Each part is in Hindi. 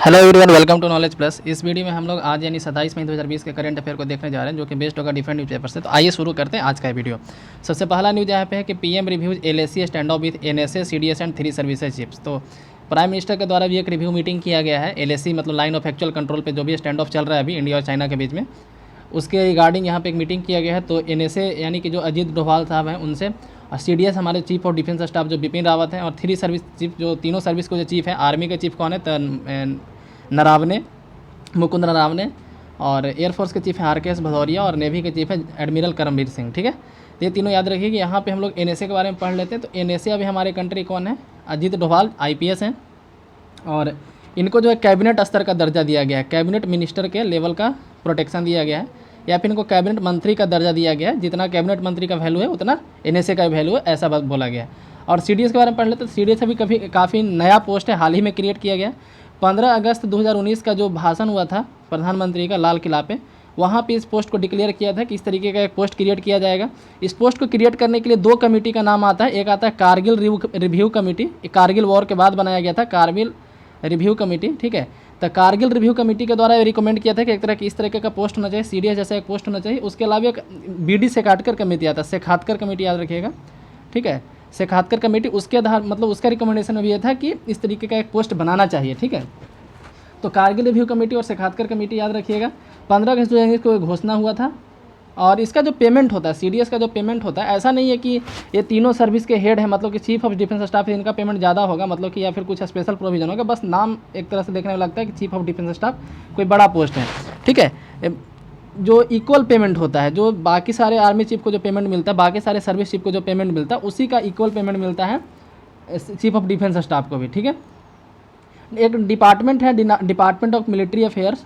Hello everyone, welcome to knowledge plus. इस वीडियो में हम लोग आज यानी 27 मई 2020 के करंट अफेयर को देखने जा रहे हैं, जो कि बेस्ड होगा डिफरेंट न्यूज़पेपर से। तो आइए शुरू करते हैं आज का वीडियो। सबसे पहला न्यूज़ यहाँ पे है कि PM reviews LAC stand of with NSA CDS and 3 services chips. तो प्राइम मिनिस्टर के द्वारा भी एक रिव्यू मीटिंग किया गया है। एलएसी मतलब लाइन ऑफ एक्चुअल कंट्रोल पे जो भी स्टैंड ऑफ चल रहा है अभी इंडिया और चाइना के बीच में, उसके रिगार्डिंग यहाँ पे एक मीटिंग किया गया है। तो एनएसए यानी कि जो अजीत डोभाल साहब हैं उनसे, और सीडीएस हमारे चीफ ऑफ डिफेंस स्टाफ जो बिपिन रावत हैं, और 3 सर्विस चीफ जो तीनों सर्विस को जो चीफ हैं, आर्मी के चीफ कौन है, नरावने, मुकुंद नरावने, और एयरफोर्स के चीफ हैं आरकेएस भदौरिया, और नेवी के चीफ है एडमिरल करमबीर सिंह। ठीक है, तो ये तीनों याद रखिए कि यहाँ पे हम लोग एनएसए के बारे में पढ़ लेते हैं। तो एनएसए अभी हमारे कंट्री कौन है, अजीत डोभाल आईपीएस हैं, और इनको जो है कैबिनेट स्तर का दर्जा दिया गया है, कैबिनेट मिनिस्टर के लेवल का प्रोटेक्शन दिया गया है, या फिर इनको कैबिनेट मंत्री का दर्जा दिया गया है। जितना कैबिनेट मंत्री का वैल्यू है उतना एनएसए का वैल्यू है, ऐसा बात बोला गया है। और सीडीएस के बारे में पढ़ लेते हैं। तो सीडीएस अभी काफ़ी नया पोस्ट है, हाल ही में क्रिएट किया गया। 15 अगस्त 2019 का जो भाषण हुआ था प्रधानमंत्री का लाल किला पे, वहाँ पे इस पोस्ट को डिक्लेयर किया था कि इस तरीके का एक पोस्ट क्रिएट किया जाएगा। इस पोस्ट को क्रिएट करने के लिए 2 कमेटी का नाम आता है। एक आता है Kargil review committee, Kargil war के बाद बनाया गया था कारगिल रिव्यू कमेटी। ठीक है, तो कारगिल रिव्यू कमेटी के द्वारा रिकमेंड किया था कि एक तरह की इस तरीके का पोस्ट होना चाहिए, सीडीएस जैसा एक पोस्ट होना चाहिए। उसके अलावा एक बीडी शेखातकर कमेटी आता है, शेखातकर कमेटी याद रखिएगा। ठीक है, शेखातकर कमेटी, उसके आधार मतलब उसका रिकमेंडेशन में भी ये था कि इस तरीके का एक पोस्ट बनाना चाहिए। ठीक है, तो कारगिल रिव्यू कमेटी और शेखातकर कमेटी याद रखिएगा। 15 अगस्त 2019 को घोषणा हुआ था। और इसका जो पेमेंट होता है, सीडीएस का जो पेमेंट होता है, ऐसा नहीं है कि ये तीनों सर्विस के हेड हैं, मतलब कि चीफ ऑफ डिफेंस स्टाफ है, इनका पेमेंट ज़्यादा होगा, मतलब कि या फिर कुछ स्पेशल प्रोविजन होगा। बस नाम एक तरह से देखने में लगता है कि चीफ ऑफ डिफेंस स्टाफ कोई बड़ा पोस्ट है। ठीक है, जो इक्वल पेमेंट होता है, जो बाकी सारे आर्मी चीफ को जो पेमेंट मिलता है, बाकी सारे सर्विस चीफ को जो पेमेंट मिलता है, उसी का इक्वल पेमेंट मिलता है चीफ ऑफ डिफेंस स्टाफ को भी। ठीक है, एक डिपार्टमेंट है डिपार्टमेंट ऑफ मिलिट्री अफेयर्स,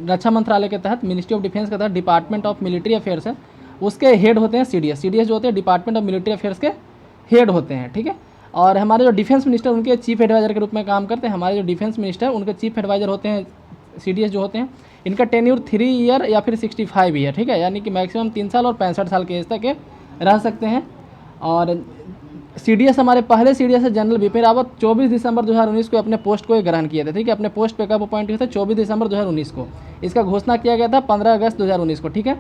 रक्षा मंत्रालय के तहत, मिनिस्ट्री ऑफ डिफेंस के तहत डिपार्टमेंट ऑफ मिलिट्री अफेयर्स है, उसके हेड होते हैं सीडीएस। सीडीएस जो होते हैं डिपार्टमेंट ऑफ मिलिट्री अफेयर्स के हेड होते हैं। ठीक है, और हमारे जो डिफेंस मिनिस्टर उनके चीफ एडवाइजर के रूप में काम करते हैं। हमारे जो डिफेंस मिनिस्टर उनके चीफ एडवाइजर होते हैं सीडीएस जो होते हैं। इनका टेन्यूर 3 ईयर या फिर 65 ईयर। ठीक है, यानी कि मैक्सिमम 3 साल और 65 साल के एज तक के रह सकते हैं। और सीडीएस हमारे पहले सीडीएस जनरल बिपिन रावत 24 दिसंबर 2019 को अपने पोस्ट को ग्रहण किए थे। ठीक है, अपने पोस्ट पे कब अपॉइंट हुए थे, 24 दिसंबर 2019 को। इसका घोषणा किया गया था 15 अगस्त 2019 को। ठीक है,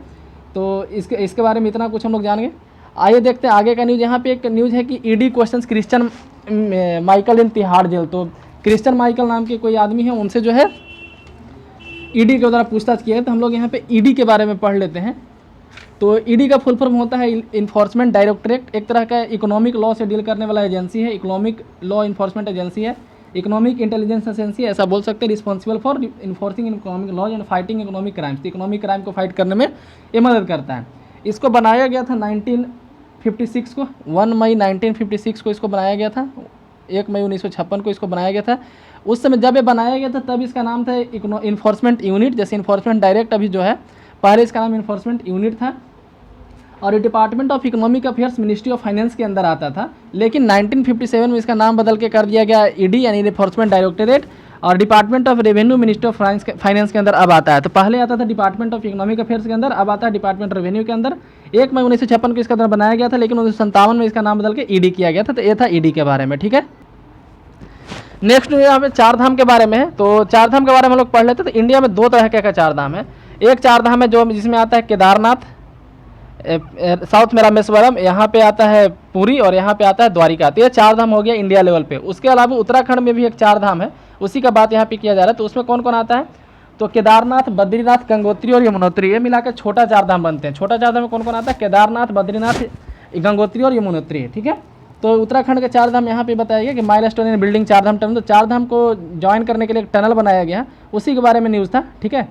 तो इसके बारे में इतना कुछ हम लोग जान गए। आइए देखते हैं आगे का न्यूज़। यहाँ पे एक न्यूज़ है कि ईडी क्वेश्चंस क्रिश्चियन माइकल इन तिहाड़ जेल। तो क्रिश्चियन माइकल नाम के कोई आदमी है, उनसे जो है ईडी के द्वारा पूछताछ किया है। तो हम लोग यहाँ पे ईडी के बारे में पढ़ लेते हैं। तो ईडी का फुल फॉर्म होता है इन्फोर्समेंट डायरेक्टरेट, एक तरह का इकोनॉमिक लॉ से डील करने वाला एजेंसी है, इकोनॉमिक लॉ इन्फोर्समेंट एजेंसी है, इकोनॉमिक इंटेलिजेंस एजेंसी, ऐसा बोल सकते हैं। Responsible for enforcing economic laws and fighting economic crimes, economic crime को फाइट करने में ये मदद करता है। इसको बनाया गया था 1956 को, 1 मई 1956 को इसको बनाया गया था। 1 मई 1956 को इसको बनाया गया था। उस समय जब ये बनाया गया था तब इसका नाम था इन्फोर्समेंट यूनिट। जैसे इन्फोर्समेंट डायरेक्ट अभी जो है, पहले इसका नाम इन्फोर्समेंट यूनिट था, और ये department of economic affairs ministry of finance के अंदर आता था। लेकिन 1957 में इसका नाम बदल के कर दिया गया ईडी यानी इन्फोर्समेंट डायरेक्टरेट, और department of revenue ministry of finance के अंदर अब आता है। तो पहले आता था डिपार्टमेंट ऑफ इकोनॉमिक अफेयर्स के अंदर, अब आता है डिपार्टमेंट रेवेन्यू के अंदर। 1 मई 1956 को इसका अंदर बनाया गया था, लेकिन 1957 में इसका नाम बदल के ईडी किया गया था। तो ये था ईडी के बारे में। ठीक है, नेक्स्ट यहाँ पे 4 धाम के बारे में है। तो 4 धाम के बारे में हम लोग पढ़ लेते हैं। तो इंडिया में 2 तरह का 4 धाम है। एक 4 धाम है जो जिसमें आता है केदारनाथ, साउथ में रामेश्वरम, यहाँ पे आता है पुरी, और यहाँ पे आता है द्वारिका। तो ये 4 धाम हो गया इंडिया लेवल पे। उसके अलावा उत्तराखंड में भी एक 4 धाम है, उसी का बात यहाँ पे किया जा रहा है। तो उसमें कौन कौन आता है, तो केदारनाथ, बद्रीनाथ, गंगोत्री और यमुनोत्री, ये मिलाकर छोटा 4 धाम बनते हैं। छोटा 4 धाम में कौन कौन आता है, केदारनाथ, बद्रीनाथ, गंगोत्री और यमुनोत्री। ठीक है, तो उत्तराखंड के 4 धाम यहाँ पे बताया गया कि milestone in building 4 Dham tunnel. तो 4 धाम को ज्वाइन करने के लिए एक टनल बनाया गया, उसी के बारे में न्यूज़ था। ठीक है,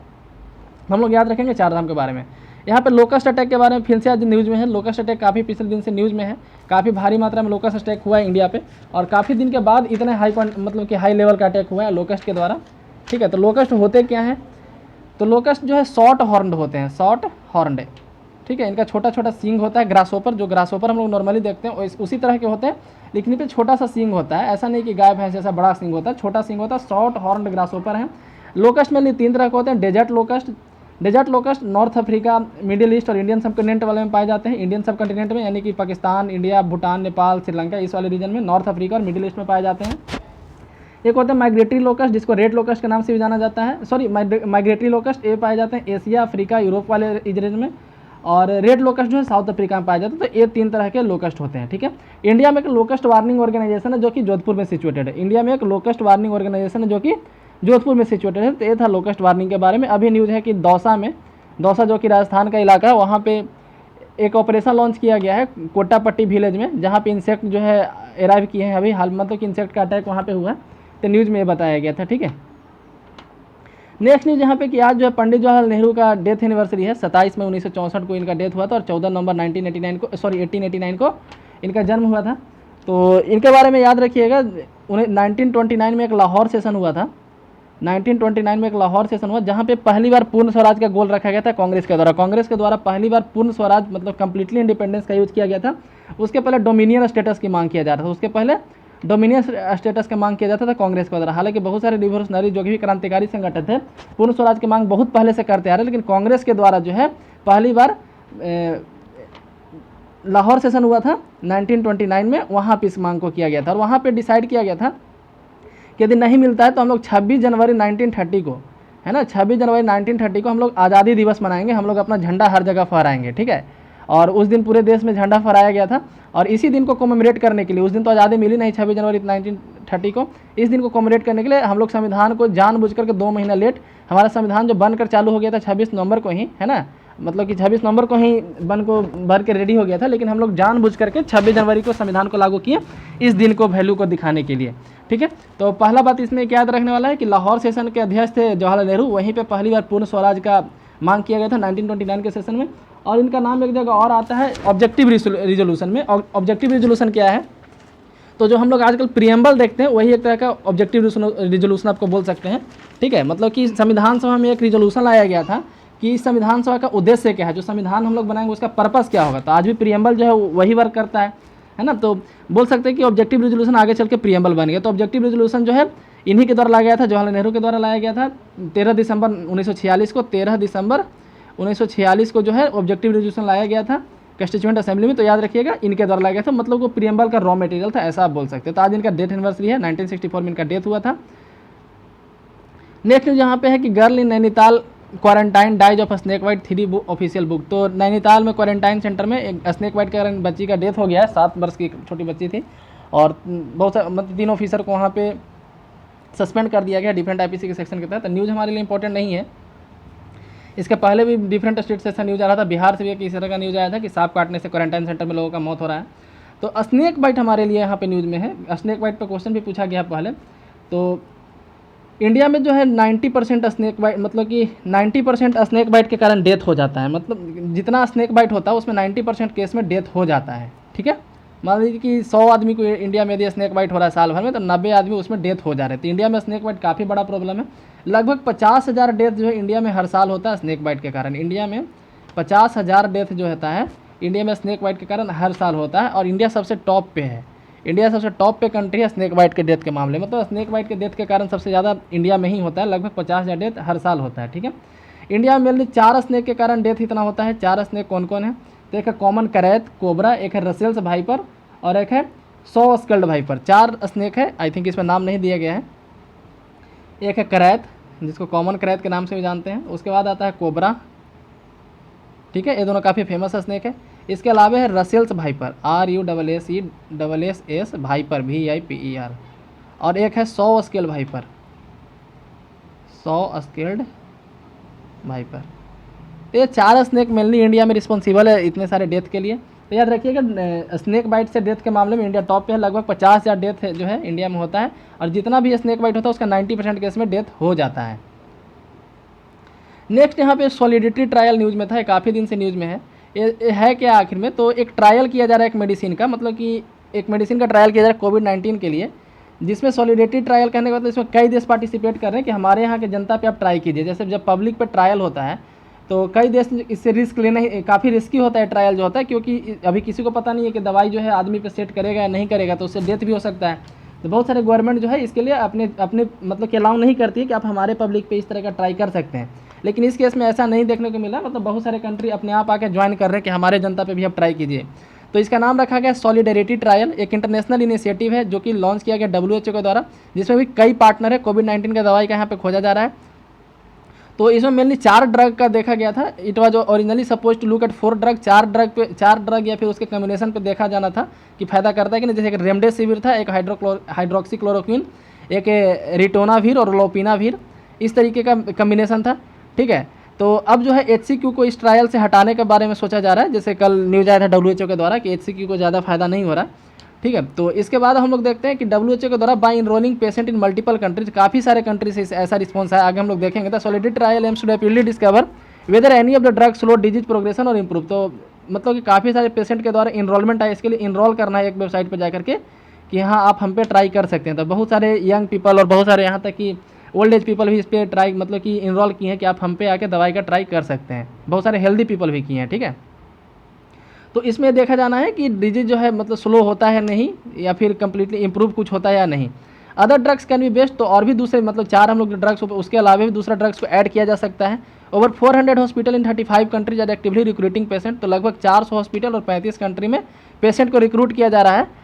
हम लोग याद रखेंगे 4 धाम के बारे में। यहाँ पे लोकस्ट अटैक के बारे में फिर से आज न्यूज़ में है। लोकस्ट अटैक काफ़ी पिछले दिन से न्यूज़ में है, काफ़ी भारी मात्रा में लोकस्ट अटैक हुआ है इंडिया पे, और काफ़ी दिन के बाद इतने मतलब कि हाई लेवल का अटैक हुआ है लोकस्ट के द्वारा। ठीक है, तो लोकस्ट होते क्या हैं, तो लोकस्ट जो है शॉर्ट हॉर्न्ड होते हैं, शॉर्ट हॉर्न्ड। ठीक है, इनका छोटा छोटा सींग होता है, ग्रासोपर, जो ग्रासोपर हम लोग नॉर्मली देखते हैं उसी तरह के होते हैं, लेकिन इन पे छोटा सा सींग होता है। ऐसा नहीं कि गाय भैंस जैसा बड़ा सींग होता है, छोटा सींग होता है, शॉर्ट हॉर्न्ड ग्रासोपर है। लोकस्ट में 3 तरह के होते हैं। Desert locust north Africa, middle east और इंडियन सब कॉन्टिनेंट वाले में पाए जाते हैं। इंडियन सब कॉन्टिनेंट में यानी कि पाकिस्तान, इंडिया, भूटान, नेपाल, श्रीलंका, इस वाले रीजन में, नॉर्थ अफ्रीका और मिडिल ईस्ट में पाए जाते हैं। एक होता है माइग्रेटरी लोकस्ट, जिसको रेड लोकस्ट के नाम से भी जाना जाता है। सॉरी, माइग्रेटरी लोकस्ट ये पाए जाते हैं एशिया, अफ्रीका, यूरोप वाले रीजन में, और रेड लोकस्ट जो है साउथ अफ्रीका में पाए जाते हैं। तो ये 3 तरह के लोकस्ट होते हैं, ठीक है। इंडिया में एक लोकस्ट वार्निंग ऑर्गेनाइजेशन है जो कि जोधपुर में सिचुएटेड है। इंडिया में एक लोकस्ट वार्निंग ऑर्गेनाइजेशन है जो कि जोधपुर में सिचुएटेड है। तो ये था लोकस्ट वार्निंग के बारे में। अभी न्यूज़ है कि दौसा जो कि राजस्थान का इलाका है, वहाँ पे एक ऑपरेशन लॉन्च किया गया है कोटापट्टी विलेज में, जहाँ पे इंसेक्ट जो है अराइव किए हैं अभी हाल, मतलब कि इंसेक्ट का अटैक वहाँ पे हुआ है। तो न्यूज़ में ये बताया गया था, ठीक है। नेक्स्ट न्यूज़ यहाँ पे कि आज जो है पंडित जवाहरलाल नेहरू का डेथ एनिवर्सरी है। 27 मई 1964 को इनका डेथ हुआ था और 14 नवंबर 1889 को इनका जन्म हुआ था। तो इनके बारे में याद रखिएगा, 1929 में एक लाहौर सेशन हुआ था। 1929 में एक लाहौर सेशन हुआ जहाँ पे पहली बार पूर्ण स्वराज का गोल रखा गया था कांग्रेस के द्वारा। कांग्रेस के द्वारा पहली बार पूर्ण स्वराज मतलब कंप्लीटली इंडिपेंडेंस का यूज़ किया गया था। उसके पहले डोमिनियन स्टेटस की मांग किया जा रहा था, उसके पहले डोमिनियन स्टेटस की मांग किया जाता था कांग्रेस के द्वारा। हालांकि बहुत सारे रिवोल्यूशनरी जो भी क्रांतिकारी संगठन थे पूर्ण स्वराज की मांग बहुत पहले से करते आ रहे, लेकिन कांग्रेस के द्वारा जो है पहली बार लाहौर सेशन हुआ था 1929 में, वहाँ पर इस मांग को किया गया था। और वहाँ पर डिसाइड किया गया था कि यदि नहीं मिलता है तो हम लोग 26 जनवरी 1930 को, है ना, 26 जनवरी 1930 को हम लोग आज़ादी दिवस मनाएंगे, हम लोग अपना झंडा हर जगह फहराएंगे, ठीक है। और उस दिन पूरे देश में झंडा फहराया गया था। और इसी दिन को कॉमेमोरेट करने के लिए, उस दिन तो आज़ादी मिली नहीं 26 जनवरी 1930 को, इस दिन को कॉमेमोरेट करने के लिए हम लोग संविधान को जानबूझ करके 2 महीना लेट, हमारा संविधान जो बनकर चालू हो गया था 26 नवंबर को ही, है ना, मतलब कि 26 नवंबर को ही बन के रेडी हो गया था, लेकिन हम लोग जानबूझ करके 26 जनवरी को संविधान को लागू किए इस दिन को वैल्यू को दिखाने के लिए, ठीक है। तो पहला बात इसमें क्या याद रखने वाला है कि लाहौर सेशन के अध्यक्ष थे जवाहरलाल नेहरू, वहीं पे पहली बार पूर्ण स्वराज का मांग किया गया था 1929 के सेशन में। और इनका नाम एक जगह और आता है ऑब्जेक्टिव रिजोल्यूशन में। ऑब्जेक्टिव रिजोल्यूशन क्या है, तो जो हम लोग आजकल प्रियम्बल देखते हैं वही एक तरह का ऑब्जेक्टिव रिजोल्यूशन आपको बोल सकते हैं, ठीक है। मतलब कि संविधान सभा में एक रिजोल्यूशन लाया गया था कि इस संविधान सभा का उद्देश्य क्या है, जो संविधान हम लोग बनाएंगे उसका पर्पस क्या होगा। तो आज भी प्रियम्बल जो है वही वर्क करता है ना। तो बोल सकते हैं कि ऑब्जेक्टिव रेजोल्यूशन आगे चल के प्रियम्बल बन गया। तो ऑब्जेक्टिव रेजोल्यूशन जो है इन्हीं के द्वारा लाया गया था, जवाहरलाल नेहरू के द्वारा लाया गया था 13 दिसंबर 1946 को। 13 दिसंबर 1946 को जो है ऑब्जेक्टिव रेजोल्यूशन लाया गया था कंस्टिट्यूएंट असेंबली में। तो याद रखिएगा इनके द्वारा लाया गया था, मतलब वो प्रियम्बल का रॉ मटेरियल था, ऐसा आप बोल सकते हैं। तो आज इनका डेथ एनिवर्सरी है, 1964 में इनका डेथ हुआ था। नेक्स्ट न्यूज यहाँ पे है कि girl in Nainital quarantine dies of snake bite 3 official book. तो नैनीताल में क्वारंटाइन सेंटर में एक स्नेक वाइट के कारण बच्ची का डेथ हो गया है। 7 वर्ष की छोटी बच्ची थी और बहुत सारे मतलब 3 ऑफिसर को वहाँ पे सस्पेंड कर दिया गया डिफरेंट आईपीसी के सेक्शन के तहत। न्यूज़ हमारे लिए इंपॉर्टेंट नहीं है, इसके पहले भी डिफरेंट स्टेट से ऐसा न्यूज़ आ रहा था। बिहार से भी एक इस तरह का न्यूज़ आया था कि सांप काटने से क्वारंटाइन सेंटर में लोगों का मौत हो रहा है। तो स्नेक बाइट हमारे लिए यहाँ पे न्यूज़ में है। स्नेक बाइट पर क्वेश्चन भी पूछा गया पहले। तो इंडिया में जो है 90% स्नेक बाइट, मतलब कि 90% स्नेक बाइट के कारण डेथ हो जाता है। मतलब जितना स्नेक बाइट होता है उसमें 90% केस में डेथ हो जाता है, ठीक है। मान लीजिए कि 100 आदमी को इंडिया में यदि स्नेक बाइट हो रहा है साल भर में, तो 90 आदमी उसमें डेथ हो जा रहे हैं। तो इंडिया में स्नेक बाइट काफ़ी बड़ा प्रॉब्लम है। लगभग 50,000 डेथ जो है इंडिया में हर साल होता है स्नेक बाइट के कारण। इंडिया में 50,000 डेथ जो होता है इंडिया में स्नेक बाइट के कारण हर साल होता है। और इंडिया सबसे टॉप पे है, इंडिया सबसे टॉप पे कंट्री है स्नेक बाइट के डेथ के मामले में। तो स्नेक बाइट के डेथ के कारण सबसे ज़्यादा इंडिया में ही होता है, लगभग 50,000 डेथ हर साल होता है, ठीक है। इंडिया में मेनली 4 स्नेक के कारण डेथ इतना होता है। 4 स्नेक कौन कौन है, तो एक है कॉमन करैत कोबरा, एक है रसेल्स भाइपर और एक है सॉ स्कल्ड भाइपर। 4 स्नेक है, आई थिंक इसमें नाम नहीं दिया गया है। एक है करैत जिसको कॉमन करैत के नाम से भी जानते हैं, उसके बाद आता है कोबरा, ठीक है, ये दोनों काफ़ी फेमस स्नेक है। इसके अलावा है रसेल्स भाइपर RUSSESS भाइपर VIPER, और एक है सॉ स्केल्ड भाइपर, सॉ स्केल्ड भाइपर। तो ये 4 स्नेक मेनली इंडिया में रिस्पॉन्सिबल है इतने सारे डेथ के लिए। तो याद रखिएगा स्नेक बाइट से डेथ के मामले में इंडिया टॉप पे है। लगभग 50,000 डेथ जो है इंडिया में होता है, और जितना भी स्नेक बाइट होता है उसका 90% केस में डेथ हो जाता है। नेक्स्ट यहाँ पे सॉलिडिटी ट्रायल न्यूज़ में था, काफ़ी दिन से न्यूज़ में है। ये है क्या आखिर में, तो एक ट्रायल किया जा रहा है एक मेडिसिन का, मतलब कि एक मेडिसिन का ट्रायल किया जा रहा है कोविड-19 के लिए, जिसमें सॉलिडिटी ट्रायल कहने के बाद इसमें कई देश पार्टिसिपेट कर रहे हैं कि हमारे यहाँ के जनता पे आप ट्राई कीजिए। जैसे जब पब्लिक पे ट्रायल होता है तो कई देश इससे रिस्क लेना ही काफ़ी रिस्की होता है ट्रायल जो होता है, क्योंकि अभी किसी को पता नहीं है कि दवाई जो है आदमी पे सेट करेगा या नहीं करेगा, तो उससे डेथ भी हो सकता है। तो बहुत सारे गवर्नमेंट जो है इसके लिए अपने मतलब कि अलाउ नहीं करती है कि आप हमारे पब्लिक पे इस तरह का ट्राई कर सकते हैं। लेकिन इस केस में ऐसा नहीं देखने को मिला, मतलब बहुत सारे कंट्री अपने आप आके ज्वाइन कर रहे हैं कि हमारे जनता पे भी आप ट्राई कीजिए। तो इसका नाम रखा गया सॉलिडेरिटी ट्रायल। एक इंटरनेशनल इनिशिएटिव है जो कि लॉन्च किया गया WHO के द्वारा, जिसमें भी कई पार्टनर है। कोविड-19 का दवाई का यहाँ पे खोजा जा रहा है। तो इसमें मेनली 4 ड्रग का देखा गया था। It was originally suppose to look at 4 drug, 4 drug या फिर उसके कॉम्बिनेशन पे देखा जाना था कि फायदा करता है कि नहीं। जैसे एक रेमडेसिविर था, एक हाइड्रोक्सीक्लोरोक्विन, एक रिटोनाविर और लोपिनाविर, इस तरीके का कॉम्बिनेशन था। ठीक है, तो अब जो है HCQ को इस ट्रायल से हटाने के बारे में सोचा जा रहा है। जैसे कल न्यूज़ आया था WHO के द्वारा कि HCQ को ज़्यादा फायदा नहीं हो रहा। ठीक है, तो इसके बाद हम लोग देखते हैं कि WHO के द्वारा by enrolling patient in multiple countries, काफ़ी सारे कंट्री से ऐसा रिस्पॉन्स है। आगे हम लोग देखेंगे। The solidarity trial aims to rapidly discover whether any of the drug slow disease progression और इम्प्रूव। तो मतलब कि काफ़ी सारे पेशेंट के द्वारा इनरोलमेंट है। इसके लिए इनरोल करना है एक वेबसाइट पर जा करके कि हाँ आप हम पे ट्राई कर सकते हैं। तो बहुत सारे यंग पीपल और बहुत सारे यहाँ तक कि ओल्ड एज पीपल भी इस पर ट्राई मतलब कि इनरोल किए हैं कि आप हम पे आके दवाई का ट्राई कर सकते हैं। बहुत सारे हेल्दी पीपल भी किए हैं। ठीक है, तो इसमें देखा जाना है कि डिजीज जो है मतलब स्लो होता है नहीं, या फिर कम्प्लीटली इंप्रूव कुछ होता है या नहीं। Other drugs can be best, तो और भी दूसरे मतलब 4 हम लोग ड्रग्स, उसके अलावा भी दूसरा ड्रग्स को ऐड किया जा सकता है। Over 400 hospital in 35 countries are actively recruiting patient. तो लगभग 400 हॉस्पिटल और 35 कंट्री में पेशेंट को रिक्रूट किया जा रहा है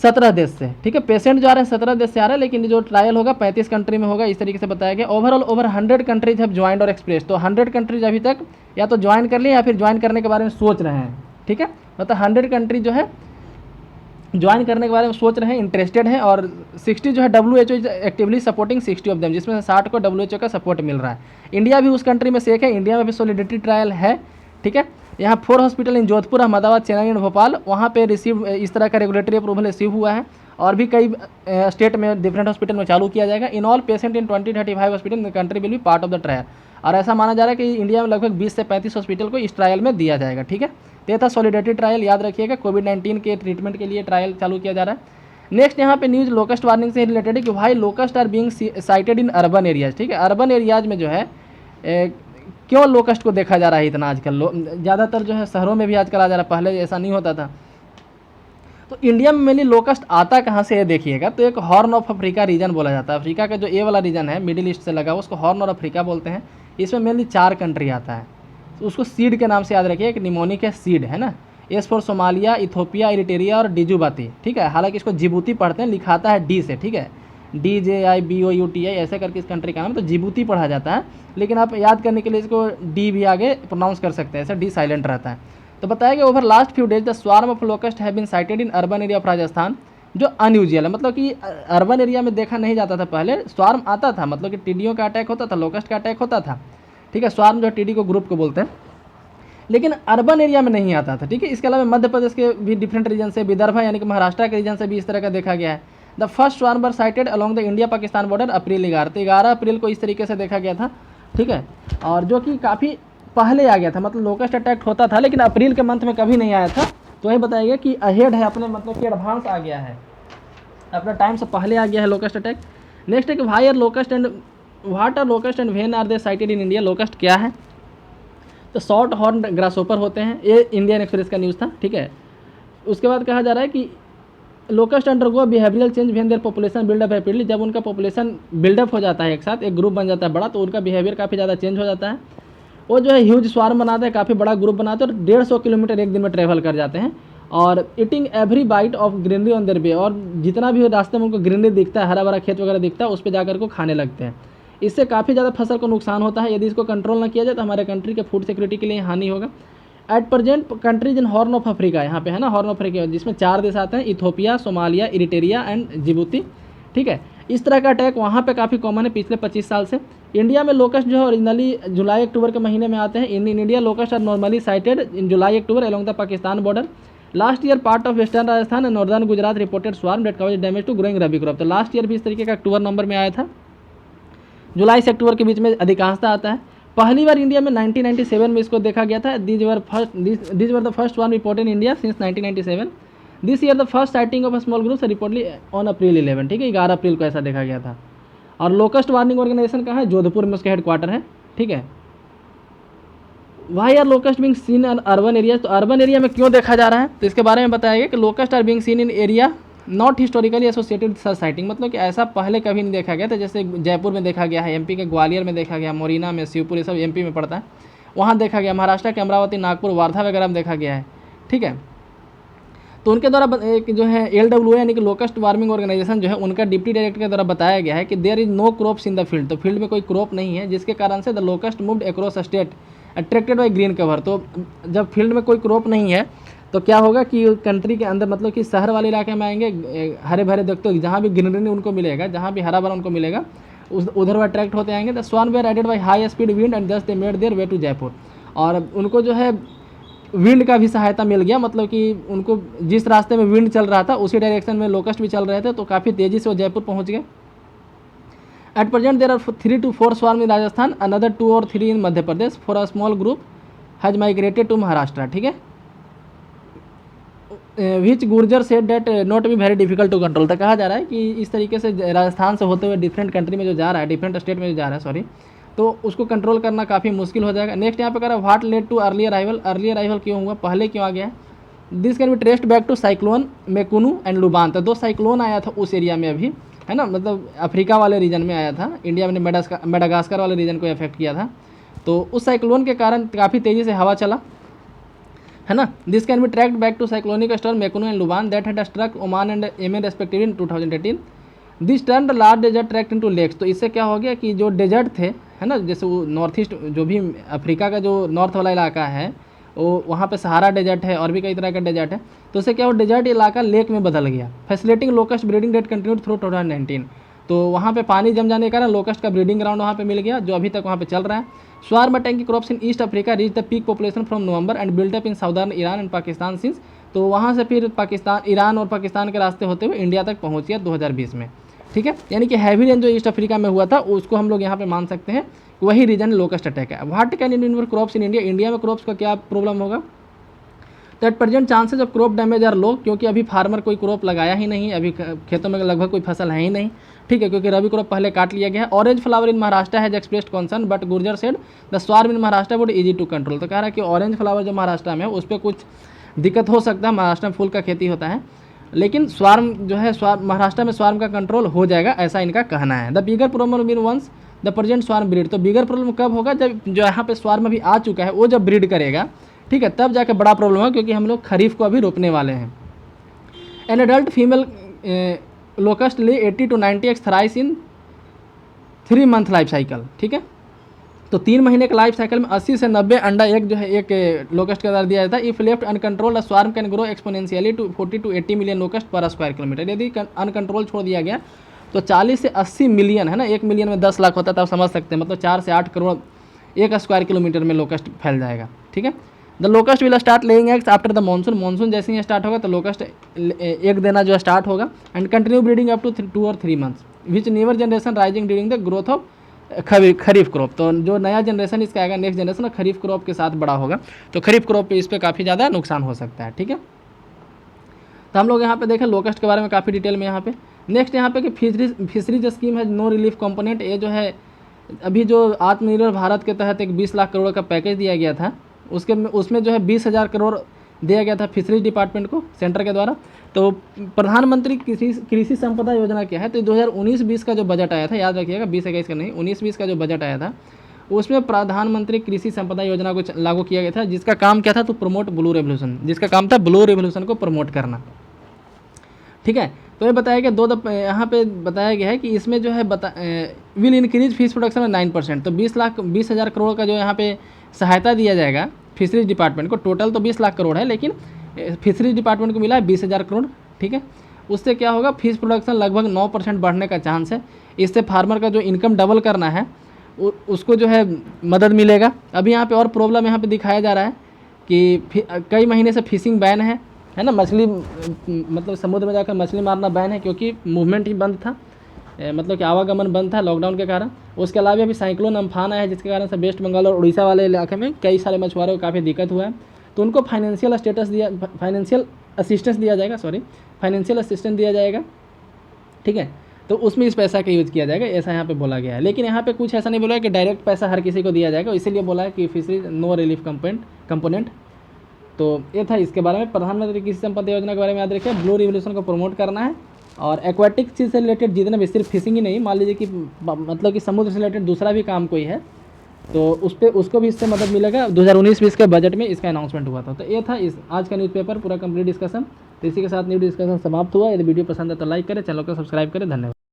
17 देश से। ठीक है, पेशेंट जो आ रहे हैं 17 देश से आ रहे हैं, लेकिन जो ट्रायल होगा 35 कंट्री में होगा, इस तरीके से बताया गया। Overall over 100 countries have joined और एक्सप्रेस। तो 100 कंट्रीज अभी तक या तो ज्वाइन कर लिए या फिर ज्वाइन करने के बारे में सोच रहे हैं। ठीक है, मतलब 100 कंट्री जो है ज्वाइन करने के बारे में सोच रहे हैं, इंटरेस्टेड हैं। और 60 जो है WHO is actively supporting 60 of them, जिसमें से 60 को WHO का सपोर्ट मिल रहा है। इंडिया भी उस कंट्री में से एक है। इंडिया में भी सॉलिडेरिटी ट्रायल है। ठीक है, यहाँ 4 हॉस्पिटल इन जोधपुर, अहमदाबाद, चेन्नई और भोपाल, वहाँ पे रिसीव इस तरह का रेगुलेटरी अप्रूवल रिसीव हुआ है। और भी कई स्टेट में डिफरेंट हॉस्पिटल में चालू किया जाएगा। In all patient in 20-35 hospital in the country will be part of the trial. और ऐसा माना जा रहा है कि इंडिया में लगभग 20 से 35 हॉस्पिटल को इस ट्रायल में दिया जाएगा। ठीक है, तो ये था सॉलिडेरिटी ट्रायल। याद रखिएगा, कोविड-19 के ट्रीटमेंट के लिए ट्रायल चालू किया जा रहा है। नेक्स्ट यहाँ पे न्यूज़ लोकस्ट वार्निंग से रिलेटेड है कि भाई locust are being sighted in urban areas. ठीक है, अर्बन एरियाज में जो है क्यों लोकस्ट को देखा जा रहा है इतना आजकल। ज़्यादातर जो है शहरों में भी आजकल आ जा रहा है, पहले ऐसा नहीं होता था। तो इंडिया में मेनली लोकस्ट आता कहाँ से है देखिएगा, तो एक हॉर्न ऑफ अफ्रीका रीजन बोला जाता है। अफ्रीका का जो ए वाला रीजन है मिडिल ईस्ट से लगा हुआ, उसको हॉर्न ऑफ अफ्रीका बोलते हैं। इसमें मेनली 4 कंट्री आता है। तो उसको सीड के नाम से याद रखिए, एक निमोनिक है सीड है ना। S for Somalia, Ethiopia, Eritrea और डिजुबाती। ठीक है, हालांकि इसको जिबूती पढ़ते हैं, लिखाता है डी से। ठीक है, DJIBOUTI ऐसे करके इस कंट्री का नाम, तो जिबूती पढ़ा जाता है। लेकिन आप याद करने के लिए इसको डी भी आगे प्रोनाउंस कर सकते हैं, ऐसा डी साइलेंट रहता है। तो बताया कि over last few days the swarm of locust have been sighted in urban area of Rajasthan, जो अनयूजुअल है। मतलब कि अर्बन एरिया में देखा नहीं जाता था पहले। स्वार्म आता था, मतलब कि टिड्डियों का अटैक होता था, लोकस्ट का अटैक होता था। ठीक है, स्वार्म जो टिड्डी को ग्रुप को बोलते हैं, लेकिन अर्बन एरिया में नहीं आता था। ठीक है, इसके अलावा मध्य प्रदेश के भी डिफरेंट रीजन से, विदर्भ यानी कि महाराष्ट्र के रीजन से भी इस तरह का देखा गया है। The first swarm were sighted along the India Pakistan border April 11। तो 11 अप्रैल को इस तरीके से देखा गया था। ठीक है, और जो कि काफ़ी पहले आ गया था, मतलब लोकस्ट अटैक होता था लेकिन अप्रैल के मंथ में कभी नहीं आया था। तो वही बताया गया कि अहेड है, अपने मतलब कि एडवांस आ गया है, अपना टाइम से पहले आ गया है लोकस्ट अटैक। नेक्स्ट है कि why are locust and what are locust and when are they sighted in India. Locust क्या है, तो शॉर्ट हॉर्न ग्रासहोपर होते हैं। ये इंडियन एक्सप्रेस का न्यूज़ था। ठीक है, उसके बाद कहा जा रहा है कि locust undergo behavioural change when their population build up rapidly. जब उनका पॉपुलेशन बिल्डअप हो जाता है, एक साथ एक ग्रुप बन जाता है बड़ा, तो उनका बिहेवियर काफ़ी ज़्यादा चेंज हो जाता है। वो जो है ह्यूज स्वार्म बनाते हैं, काफ़ी बड़ा ग्रुप बनाते हैं और 150 किलोमीटर एक दिन में ट्रैवल कर जाते हैं। और eating every bite of greenery on their way, और जितना भी रास्ते में उनको ग्रीनरी दिखता है, हरा भरा खेत वगैरह दिखता है, उस पर जाकर को खाने लगते हैं। इससे काफ़ी ज़्यादा फसल को नुकसान होता है। यदि इसको कंट्रोल ना किया जाए तो हमारे कंट्री के फूड सिक्योरिटी के लिए हानि होगा। At present countries in horn of Africa, यहाँ पे है ना हॉर्न ऑफ अफ्रीका, जिसमें 4 देश आते हैं, Ethiopia, Somalia, Eritrea and Djibouti. ठीक है, इस तरह का अटैक वहाँ पे काफ़ी कॉमन है पिछले 25 साल से। इंडिया में लोकस्ट जो है ओरिजिनली जुलाई अक्टूबर के महीने में आते हैं। In India locust are normally sighted in July October along the Pakistan border. Last year part of western Rajasthan and northern Gujarat reported swarm that cause damage to growing rabi crop. तो लास्ट ईयर भी इस तरीके का अक्टूबर नवंबर में आया था। जुलाई से अक्टूबर के बीच में अधिकांशता आता है। पहली बार इंडिया में 1997 में इसको देखा गया था। These were the first one reported in India since 1997। This year the first sighting of a small group reportedly on April 11। ठीक है, 11 अप्रैल को ऐसा देखा गया था। और लोकस्ट वार्निंग ऑर्गेनाइजेशन कहाँ है, जोधपुर में उसका हेडक्वार्टर है। ठीक है, why are locust being seen in urban area. तो अर्बन एरिया में क्यों देखा जा रहा है, तो इसके बारे में बताया गया कि locust are being seen in area not historically associated such sighting. मतलब कि ऐसा पहले कभी नहीं देखा गया था। जैसे जयपुर में देखा गया है, एमपी के ग्वालियर में देखा गया, मोरिना में, शिवपुर, ये सब एमपी में पड़ता है, वहाँ देखा गया। महाराष्ट्र के अमरावती, नागपुर, वार्धा वगैरह में देखा गया है। ठीक है, तो उनके द्वारा एक जो है LWO यानी कि लोकस्ट वार्मिंग ऑर्गेनाइजेशन जो है उनका डिप्टी डायरेक्टर के द्वारा बताया गया है कि there is no crops in the field, तो फील्ड में कोई क्रॉप नहीं है, जिसके कारण से the locust moved across state attracted by green cover. तो जब फील्ड में कोई क्रॉप नहीं है तो क्या होगा कि कंट्री के अंदर मतलब कि शहर वाले इलाके में आएंगे, हरे भरे देखते हो जहाँ भी ग्रीनरी उनको मिलेगा, जहाँ भी हरा भरा उनको मिलेगा उधर वो अट्रैक्ट होते आएंगे। The swarm were aided by high speed wind and just they made their way to Jaipur, और उनको जो है विंड का भी सहायता मिल गया, मतलब कि उनको जिस रास्ते में विंड चल रहा था उसी डायरेक्शन में लोकस्ट भी चल रहे थे, तो काफ़ी तेज़ी से वो जयपुर पहुँच गए। At present there are 3 to 4 swarm in Rajasthan, another 2 or 3 in Madhya Pradesh, for a small group has migrated to Maharashtra. ठीक है, which Gurjar said that not be very difficult to control. तो कहा जा रहा है कि इस तरीके से राजस्थान से होते हुए डिफरेंट कंट्री में जो जा रहा है, डिफरेंट स्टेट में जो जा रहा है सॉरी, तो उसको कंट्रोल करना काफ़ी मुश्किल हो जाएगा। नेक्स्ट यहाँ पे कह रहा है what led to early arrival, early arrival क्यों हुआ, पहले क्यों आ गया। This can be traced back to cyclone Mekunu and Luban. तो 2 साइक्लोन आया था उस एरिया में अभी, है ना, मतलब अफ्रीका वाले रीजन में आया था, इंडिया में मेडागास्कर वाले रीजन को इफेक्ट किया था, तो उस साइक्लोन के कारण काफ़ी तेज़ी से हवा चला, है ना। This can be tracked back to cyclonic storm Mekunu and Luban that had struck Oman and Yemen respectively in 2018। This turn the large desert tract into lakes. तो इससे क्या हो गया कि जो डेजर्ट थे, है ना, जैसे वो नॉर्थ ईस्ट जो भी अफ्रीका का जो नॉर्थ वाला इलाका है वो वहाँ पे सहारा डेजर्ट है और भी कई तरह का डेजर्ट है, तो उससे क्या हो डेजर्ट इलाका लेक में बदल गया। Facilitating locust breeding that continued through 2019। तो वहाँ पे पानी जम जाने के कारण लोकस्ट का ब्रीडिंग ग्राउंड वहाँ पे मिल गया, जो अभी तक वहाँ पे चल रहा है। Swarm attacking crops in east Africa reach the peak population from November and built up in southern Iran and Pakistan since. तो वहाँ से फिर पाकिस्तान, ईरान और पाकिस्तान के रास्ते होते हुए इंडिया तक पहुँच गया 2020 में। ठीक है, यानी कि हैवी रेन जो ईस्ट अफ्रीका में हुआ था उसको हम लोग यहाँ पे मान सकते हैं वही रीजन लोकस्ट अटैक है। What can involve crops in India, India में क्रॉप्स का क्या प्रॉब्लम होगा। That present chances of crop damage are low, क्योंकि अभी फार्मर कोई क्रॉप लगाया ही नहीं, अभी खेतों में लगभग कोई फसल है ही नहीं। ठीक है, क्योंकि रबी क्रॉप पहले काट लिया गया है। Orange flower in Maharashtra has expressed concern but Gurjar said the swarm in Maharashtra would easy to control. तो कह रहा है कि ऑरेंज फ्लावर जो महाराष्ट्र में है उस पर कुछ दिक्कत हो सकता है, महाराष्ट्र में फूल का खेती होता है, लेकिन स्वार्म जो है महाराष्ट्र में स्वार्म का कंट्रोल हो जाएगा, ऐसा इनका कहना है। The bigger problem in once the present swarm breed. तो बिगर प्रॉब्लम कब होगा, जब जो यहाँ पे स्वार्म अभी आ चुका है वो जब ब्रीड करेगा, ठीक है, तब जाकर बड़ा प्रॉब्लम है, क्योंकि हम लोग खरीफ को अभी रोपने वाले हैं। एन एडल्ट फीमेल लोकस्ट ले 80 to 90 eggs thrice in 3 month life cycle. ठीक है, तो 3 महीने के लाइफ साइकिल में 80 से 90 अंडा एक जो है एक लोकस्ट के द्वारा दिया जाता है। If left uncontrol swarm can grow exponentially to 40 to 80 million locust per square kilometre. यदि अनकंट्रोल छोड़ दिया गया तो 40 से 80 मिलियन, है ना, 1 मिलियन में 10 लाख होता है, तो आप समझ सकते हैं, मतलब 4 से 8 करोड़ 1 स्क्वायर किलोमीटर में लोकस्ट फैल जाएगा। ठीक है, the locust will start laying eggs after the monsoon. Monsoon जैसे ही स्टार्ट होगा तो लोकस्ट एक देना जो स्टार्ट होगा and continue breeding up to 2 or 3 months which newer generation rising during the growth of kharif crop. तो जो नया जनरेशन इसका आएगा, नेक्स्ट जनरेशन खरीफ क्रॉप के साथ बड़ा होगा, तो खरीफ क्रॉप पे इस पर काफ़ी ज़्यादा नुकसान हो सकता है। ठीक है, तो हम लोग यहाँ पे देखें लोकस्ट के बारे में काफ़ी डिटेल में यहाँ पे। नेक्स्ट यहाँ पे कि फिशरीज स्कीम है नो रिलीफ कंपोनेंट। ये जो है अभी जो आत्मनिर्भर भारत के तहत एक 20 लाख करोड़ का पैकेज दिया गया था, उसमें जो है 20,000 करोड़ दिया गया था फिशरीज डिपार्टमेंट को सेंटर के द्वारा। तो प्रधानमंत्री कृषि संपदा योजना क्या है, तो 2019-20 का जो बजट आया था, याद रखिएगा 20-21 का नहीं, 19-20 का जो बजट आया था उसमें प्रधानमंत्री कृषि संपदा योजना को लागू किया गया था, जिसका काम क्या था, तो प्रमोट ब्लू रेवोल्यूशन, जिसका काम था ब्लू रेवोल्यूशन को प्रमोट करना। ठीक है, तो ये बताया गया यहाँ पे बताया गया है कि इसमें जो है विल इंक्रीज फिश प्रोडक्शन में 9%। तो 20,000 करोड़ का जो यहाँ पे सहायता दिया जाएगा फिशरीज डिपार्टमेंट को। टोटल तो 20 लाख करोड़ है, लेकिन फिशरीज डिपार्टमेंट को मिला है 20,000 करोड़। ठीक है, उससे क्या होगा, फिश प्रोडक्शन लगभग 9% बढ़ने का चांस है। इससे फार्मर का जो इनकम डबल करना है उसको जो है मदद मिलेगा। अभी यहाँ पे और प्रॉब्लम यहाँ पे दिखाया जा रहा है कि कई महीने से फिशिंग बैन है ना, मछली मतलब समुद्र में जाकर मछली मारना बैन है, क्योंकि मूवमेंट ही बंद था, मतलब कि आवागमन बंद था लॉकडाउन के कारण। उसके अलावा अभी साइक्लोन अम्फान आया है, जिसके कारण से वेस्ट बंगाल और उड़ीसा वाले इलाके में कई सारे मछुआरों को काफ़ी दिक्कत हुआ है। तो उनको फाइनेंशियल असिस्टेंस दिया जाएगा। ठीक है, तो उसमें इस पैसा का यूज़ किया जाएगा, ऐसा यहाँ पे बोला गया है। लेकिन यहाँ पे कुछ ऐसा नहीं बोला है कि डायरेक्ट पैसा हर किसी को दिया जाएगा, इसीलिए बोला है कि फिशरीज नो रिलीफ कंपोनेंट। तो ये था इसके बारे में। प्रधानमंत्री कृषि संपदा योजना के बारे में याद रखिए, ब्लू रिवोल्यूशन को प्रमोट करना है। और एक्वाटिक चीज़ से रिलेटेड जितने भी, सिर्फ फिशिंग ही नहीं, मान लीजिए कि मतलब कि समुद्र से रिलेटेड दूसरा भी काम कोई है तो उसको भी इससे मदद मिलेगा। 2019-20 के बजट में इसका अनाउंसमेंट हुआ था। तो ये था आज का न्यूज़पेपर पूरा कंप्लीट डिस्कशन। तो इसी के साथ न्यूज़ डिस्कशन समाप्त हुआ। यदि वीडियो पसंद है तो लाइक करें, चैनल को सब्सक्राइब करें। धन्यवाद।